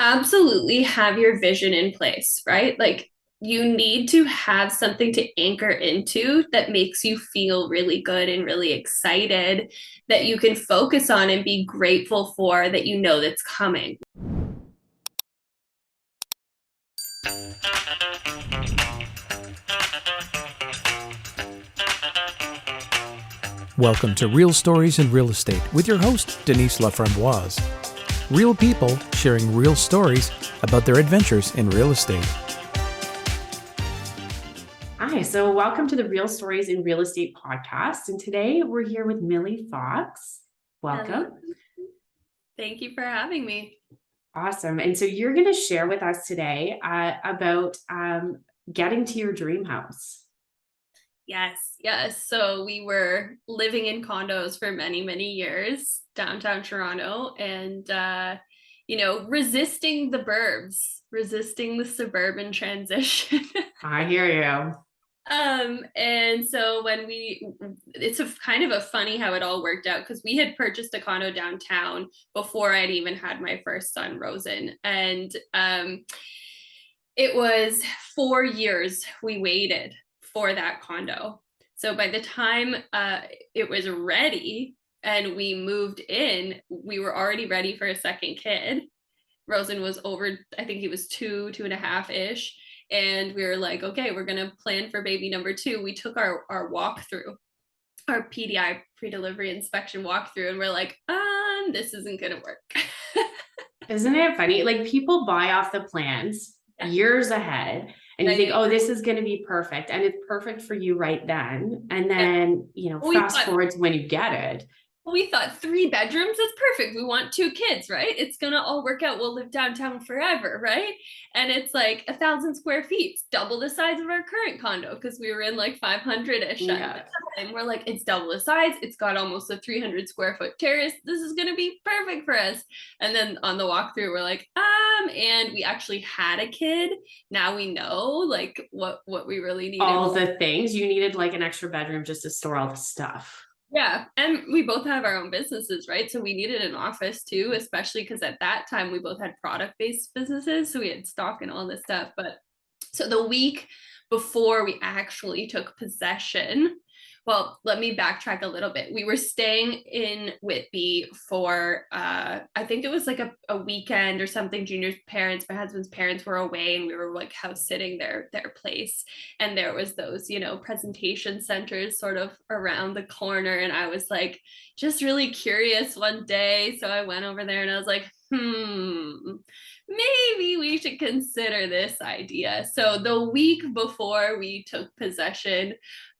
absolutely have your vision in place, right? Like you need to have something to anchor into that makes you feel really good and really excited that you can focus on and be grateful for that you know that's coming. Welcome to Real Stories in Real Estate with your host, Denise Laframboise. Real people sharing real stories about their adventures in real estate. Hi, so welcome to the Real Stories in Real Estate podcast. And today we're here with Milli Fox. Hello. Welcome. Thank you for having me. Awesome. And so you're going to share with us today about getting to your dream house. Yes. So we were living in condos for many, many years downtown Toronto and, resisting the burbs, resisting the suburban transition. I hear you. And so it's a kind of a funny how it all worked out because we had purchased a condo downtown before I'd even had my first son, Rosen. And it was 4 years we waited for that condo. So by the time it was ready and we moved in, we were already ready for a second kid. Rosen was over, I think he was 2.5-ish. And we were like, okay, we're going to plan for baby number 2. We took our walkthrough, our PDI pre-delivery inspection walkthrough, and we're like, this isn't going to work. Isn't it funny? Like people buy off the plans years ahead and you think, oh, this is going to be perfect. And it's perfect for you right then. And then, fast forward to when you get it. We thought 3 bedrooms is perfect. We want 2 kids, right? It's going to all work out. We'll live downtown forever, right? And it's like 1,000 square feet, double the size of our current condo because we were in like 500-ish at the time. We're like, it's double the size. It's got almost a 300 square foot terrace. This is going to be perfect for us. And then on the walkthrough, we're like, and we actually had a kid. Now we know like what we really needed. All the things you needed, like an extra bedroom just to store all the stuff. Yeah. And we both have our own businesses, right? So we needed an office too, especially because at that time we both had product-based businesses. So we had stock and all this stuff. But so the week before we actually took possession, well, let me backtrack a little bit. We were staying in Whitby for, I think it was like a weekend or something. Junior's parents, my husband's parents were away and we were like house sitting their place. And there was those, presentation centers sort of around the corner. And I was like, just really curious one day. So I went over there and I was like, maybe we should consider this idea. So the week before we took possession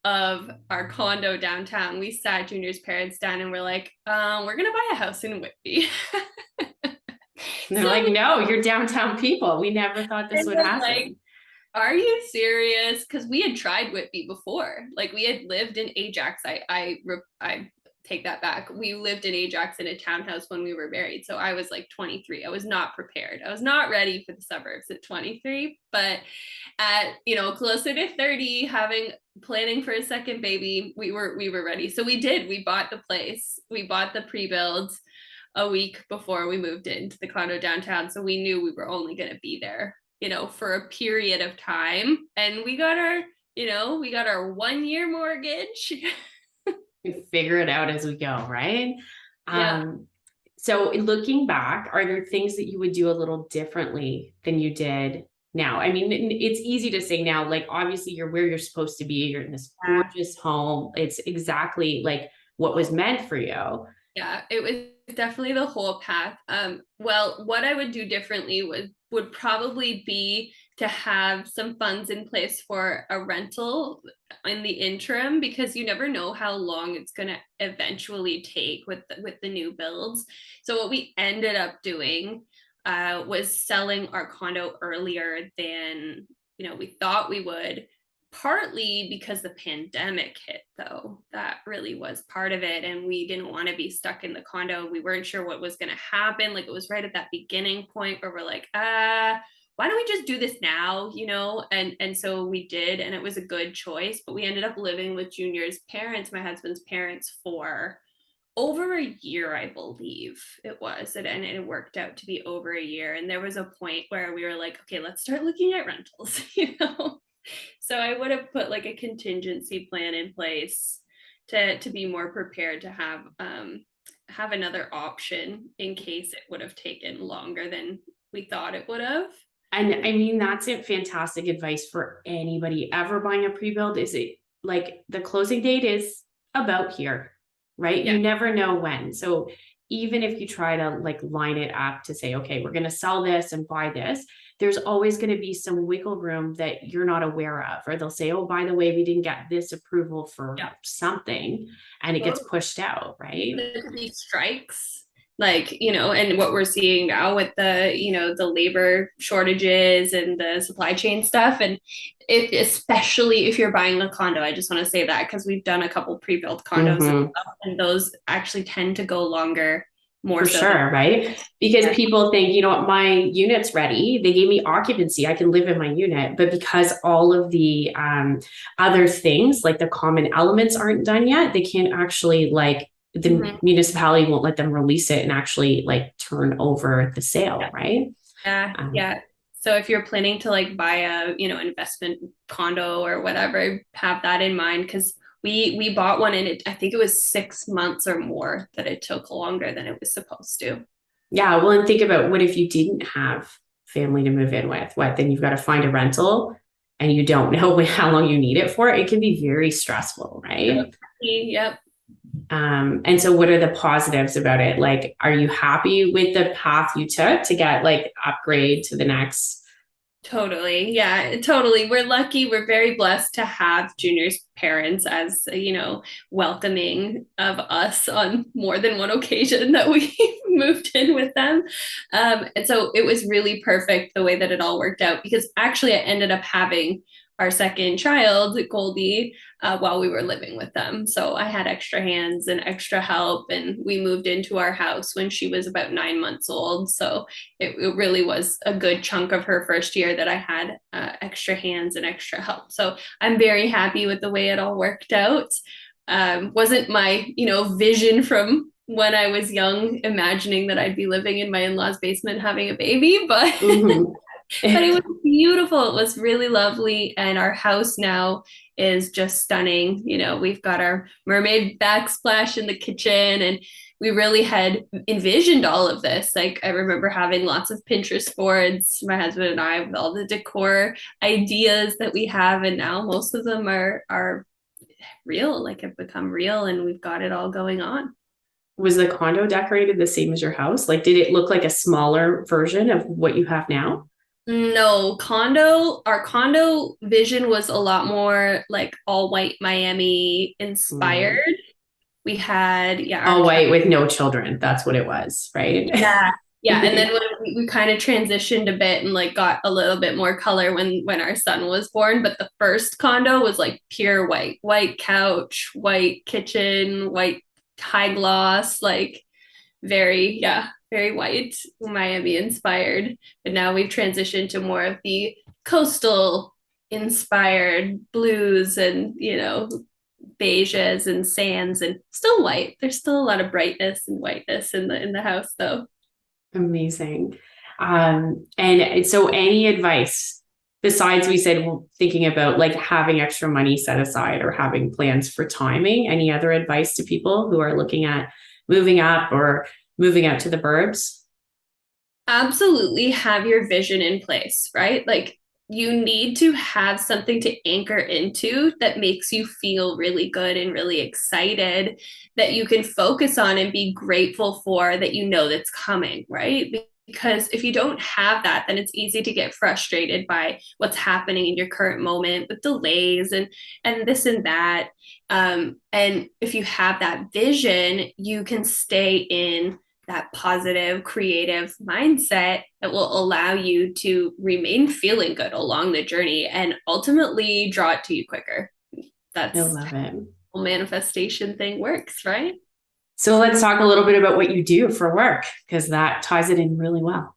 of our condo downtown, we sat Junior's parents down and we're like, we're gonna buy a house in Whitby. They're like, no, you're downtown people. We never thought this would happen. Like, are you serious? Because we had tried Whitby before. Like we had lived in Ajax. I take that back. We lived in Ajax in a townhouse when we were married. So I was like 23. I was not prepared. I was not ready for the suburbs at 23. But at closer to 30, planning for a second baby, we were ready. So we did. We bought the place. We bought the pre-builds a week before we moved into the condo downtown. So we knew we were only going to be there, for a period of time. And we got our 1-year mortgage. We figure it out as we go, right? Yeah. So looking back, are there things that you would do a little differently than you did now? I mean, it's easy to say now, like obviously you're where you're supposed to be. You're in this gorgeous home. It's exactly like what was meant for you. Yeah, it was definitely the whole path. Well, what I would do differently would probably be to have some funds in place for a rental in the interim, because you never know how long it's going to eventually take with the new builds. So what we ended up doing was selling our condo earlier than we thought we would, partly because the pandemic hit, though. That really was part of it, and we didn't want to be stuck in the condo. We weren't sure what was going to happen. Like it was right at that beginning point where we're like, why don't we just do this now, and so we did, and it was a good choice. But we ended up living with Junior's parents, my husband's parents, for over a year, I believe it was, and it worked out to be over a year. And there was a point where we were like, okay, let's start looking at rentals, you know. So I would have put like a contingency plan in place to be more prepared to have another option in case it would have taken longer than we thought it would have. And I mean, that's it. Fantastic advice for anybody ever buying a pre-build. Is it like the closing date is about here, right? Yeah. You never know when. So even if you try to like line it up to say, okay, we're going to sell this and buy this, there's always going to be some wiggle room that you're not aware of. Or they'll say, oh, by the way, we didn't get this approval for Yeah. something, and it gets pushed out, right? These strikes, like, you know, and what we're seeing now with the, you know, the labor shortages and the supply chain stuff. And especially if you're buying a condo, I just want to say that because we've done a couple pre-built condos and those actually tend to go longer, more for so sure, right? Because people think, you know what, my unit's ready. They gave me occupancy. I can live in my unit. But because all of the other things, like the common elements aren't done yet, they can't actually like the municipality won't let them release it and actually like turn over the sale, right? Yeah. So if you're planning to like buy a, you know, investment condo or whatever, have that in mind, because we bought one and I think it was 6 months or more that it took longer than it was supposed to. Yeah. Well, and think about what if you didn't have family to move in with? What, then you've got to find a rental and you don't know how long you need it for. It can be very stressful, right? Yep. And so what are the positives about it? Like, are you happy with the path you took to get like upgrade to the next? Totally. Yeah, totally. We're lucky. We're very blessed to have Junior's parents as, you know, welcoming of us on more than one occasion that we moved in with them. And so it was really perfect the way that it all worked out because actually I ended up having our second child, Goldie, while we were living with them. So I had extra hands and extra help, and we moved into our house when she was about 9 months old. So it really was a good chunk of her first year that I had extra hands and extra help. So I'm very happy with the way it all worked out. Wasn't my, you know, vision from when I was young, imagining that I'd be living in my in-laws' basement having a baby, but but it was beautiful. It was really lovely. And our house now is just stunning. You know, we've got our mermaid backsplash in the kitchen, and we really had envisioned all of this. Like, I remember having lots of Pinterest boards, my husband and I, with all the decor ideas that we have. And now most of them are real, like have become real, and we've got it all going on. Was the condo decorated the same as your house? Like, did it look like a smaller version of what you have now? No, our condo vision was a lot more like all white Miami inspired. We had, all white with no children. That's what it was, right? Yeah. And then when we kind of transitioned a bit and like got a little bit more color when our son was born. But the first condo was like pure white couch, white kitchen, white high gloss, like very white Miami inspired. But now we've transitioned to more of the coastal inspired blues and, you know, beiges and sands, and still white. There's still a lot of brightness and whiteness in the house though. Amazing. And so any advice besides, we said, thinking about like having extra money set aside or having plans for timing, any other advice to people who are looking at moving up or moving out to the burbs? Absolutely have your vision in place, right? Like, you need to have something to anchor into that makes you feel really good and really excited, that you can focus on and be grateful for, that you know that's coming, right? Because if you don't have that, then it's easy to get frustrated by what's happening in your current moment with delays and this and that. And if you have that vision, you can stay in that positive, creative mindset that will allow you to remain feeling good along the journey and ultimately draw it to you quicker. That's I love it. How manifestation thing works, right? So let's talk a little bit about what you do for work, because that ties it in really well.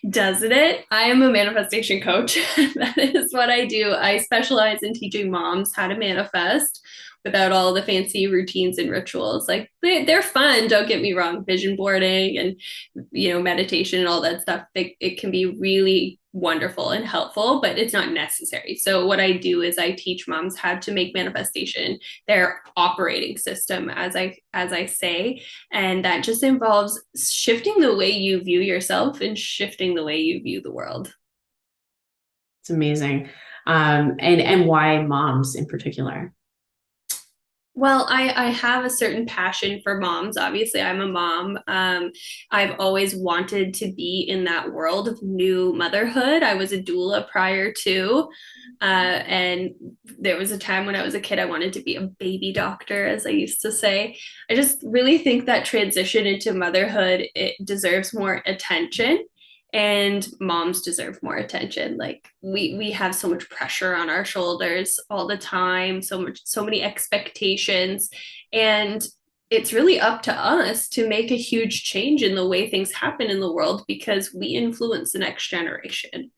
Doesn't it? I am a manifestation coach. That is what I do. I specialize in teaching moms how to manifest without all the fancy routines and rituals. Like they're fun, don't get me wrong. Vision boarding and meditation and all that stuff. It can be really wonderful and helpful, but it's not necessary. So what I do is I teach moms how to make manifestation their operating system, as I say, and that just involves shifting the way you view yourself and shifting the way you view the world. It's amazing. And why moms in particular? Well, I have a certain passion for moms. Obviously, I'm a mom. I've always wanted to be in that world of new motherhood. I was a doula prior to, and there was a time when I was a kid, I wanted to be a baby doctor, as I used to say. I just really think that transition into motherhood, it deserves more attention. And moms deserve more attention. Like we have so much pressure on our shoulders all the time, so many expectations, and it's really up to us to make a huge change in the way things happen in the world, because we influence the next generation,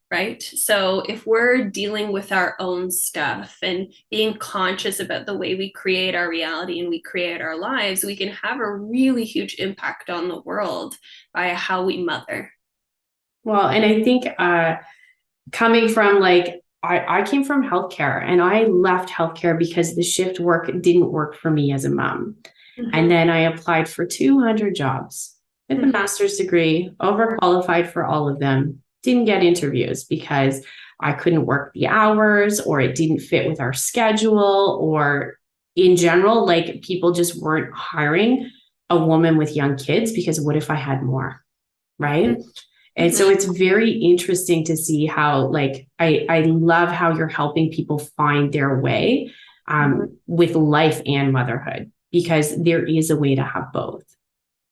right? So if we're dealing with our own stuff and being conscious about the way we create our reality and we create our lives, we can have a really huge impact on the world by how we mother. Well, and I think coming from I came from healthcare, and I left healthcare because the shift work didn't work for me as a mom. Mm-hmm. And then I applied for 200 jobs with a master's degree, overqualified for all of them, didn't get interviews because I couldn't work the hours, or it didn't fit with our schedule, or in general, like people just weren't hiring a woman with young kids because what if I had more, right? Mm-hmm. And so it's very interesting to see how, I love how you're helping people find their way with life and motherhood, because there is a way to have both.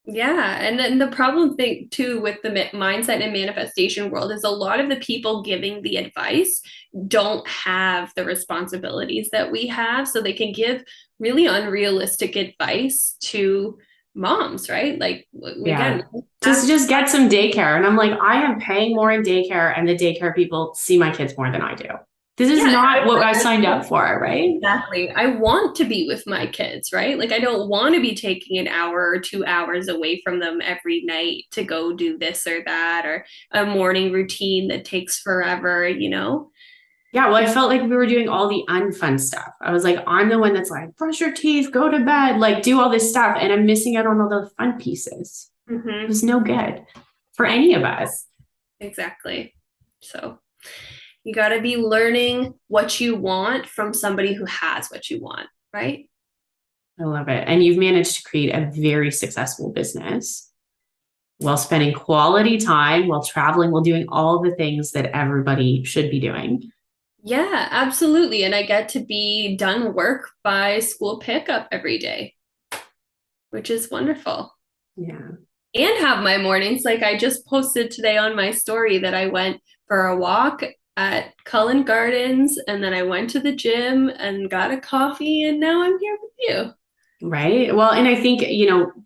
Yeah. And then the problem thing too with the mindset and manifestation world is a lot of the people giving the advice don't have the responsibilities that we have. So they can give really unrealistic advice to moms, right? Like, again, just get some daycare. And I'm like, I am paying more in daycare, and the daycare people see my kids more than I do. This is not what I signed up for, right? Exactly. I want to be with my kids, right? Like, I don't want to be taking an hour or 2 hours away from them every night to go do this or that, or a morning routine that takes forever, Yeah, well, I felt like we were doing all the unfun stuff. I was like, I'm the one that's like, brush your teeth, go to bed, do all this stuff. And I'm missing out on all the fun pieces. Mm-hmm. It was no good for any of us. Exactly. So you got to be learning what you want from somebody who has what you want, right? I love it. And you've managed to create a very successful business while spending quality time, while traveling, while doing all the things that everybody should be doing. Yeah, absolutely. And I get to be done work by school pickup every day, which is wonderful. Yeah. And have my mornings. Like I just posted today on my story that I went for a walk at Cullen Gardens, and then I went to the gym and got a coffee, and now I'm here with you. Right. Well, and I think,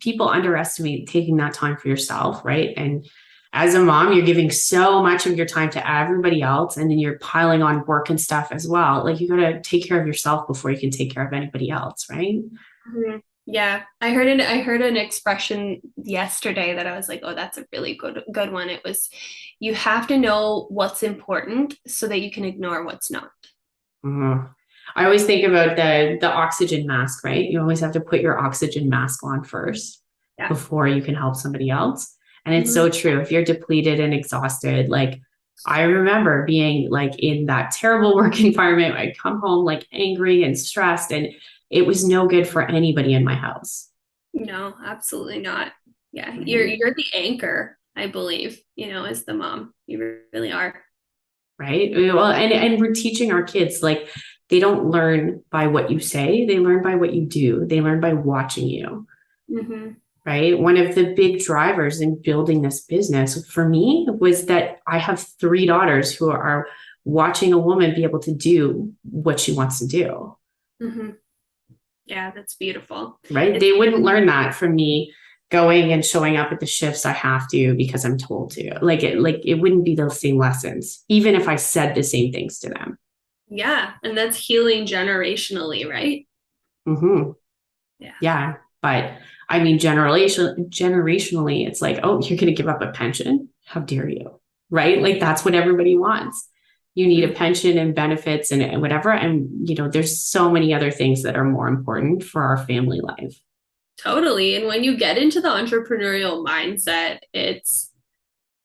people underestimate taking that time for yourself, right? And as a mom, you're giving so much of your time to everybody else, and then you're piling on work and stuff as well. Like you got to take care of yourself before you can take care of anybody else, right? Mm-hmm. Yeah, I heard an expression yesterday that I was like, oh, that's a really good one. It was, you have to know what's important so that you can ignore what's not. Mm-hmm. I always think about the oxygen mask, right? You always have to put your oxygen mask on first before you can help somebody else. And it's so true. If you're depleted and exhausted, I remember being in that terrible work environment. I'd come home angry and stressed, and it was no good for anybody in my house. No, absolutely not. Yeah. Mm-hmm. You're the anchor, I believe, as the mom. You really are. Right. Well, and we're teaching our kids, they don't learn by what you say. They learn by what you do. They learn by watching you. Mm-hmm. Right. One of the big drivers in building this business for me was that I have 3 daughters who are watching a woman be able to do what she wants to do. Mm-hmm. Yeah, that's beautiful. Right. They wouldn't learn that from me going and showing up at the shifts I have to because I'm told to. Like it wouldn't be the same lessons, even if I said the same things to them. Yeah. And that's healing generationally, right? Mm-hmm. Yeah. Yeah. But I mean, generationally, it's like, oh, you're going to give up a pension? How dare you? Right? Like that's what everybody wants. You need a pension and benefits and whatever. And, there's so many other things that are more important for our family life. Totally. And when you get into the entrepreneurial mindset,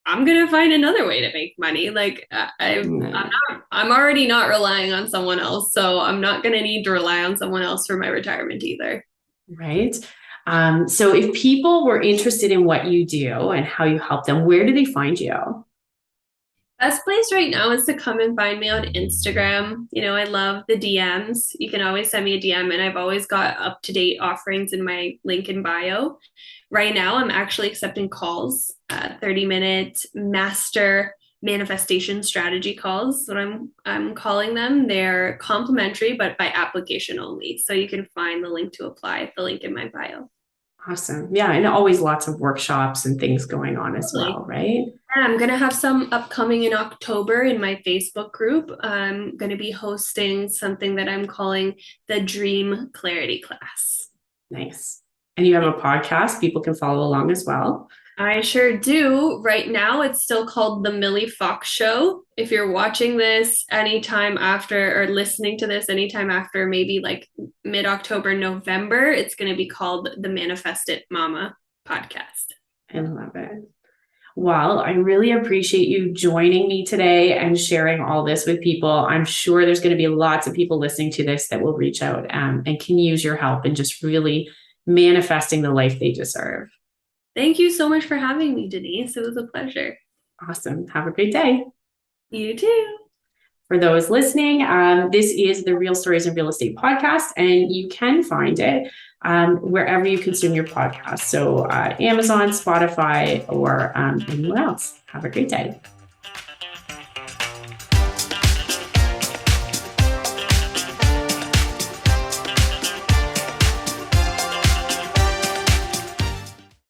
I'm going to find another way to make money. Like I'm already not relying on someone else. So I'm not going to need to rely on someone else for my retirement either. Right. So if people were interested in what you do and how you help them, where do they find you? Best place right now is to come and find me on Instagram. I love the DMs. You can always send me a DM, and I've always got up-to-date offerings in my link in bio. Right now, I'm actually accepting calls, 30-minute master manifestation strategy calls, what I'm calling them. They're complimentary, but by application only. So you can find the link to apply at the link in my bio. Awesome. Yeah. And always lots of workshops and things going on as well, right? Yeah, I'm going to have some upcoming in October in my Facebook group. I'm going to be hosting something that I'm calling the Dream Clarity Class. Nice. And you have a podcast people can follow along as well. I sure do. Right now, it's still called the Milli Fox Show. If you're watching this anytime after or listening to this anytime after maybe like mid-October, November, it's going to be called the Manifest It Mama podcast. I love it. Well, I really appreciate you joining me today and sharing all this with people. I'm sure there's going to be lots of people listening to this that will reach out and can use your help in just really manifesting the life they deserve. Thank you so much for having me, Denise. It was a pleasure. Awesome. Have a great day. You too. For those listening, this is the Real Stories in Real Estate podcast, and you can find it wherever you consume your podcast. So Amazon, Spotify, or anyone else. Have a great day.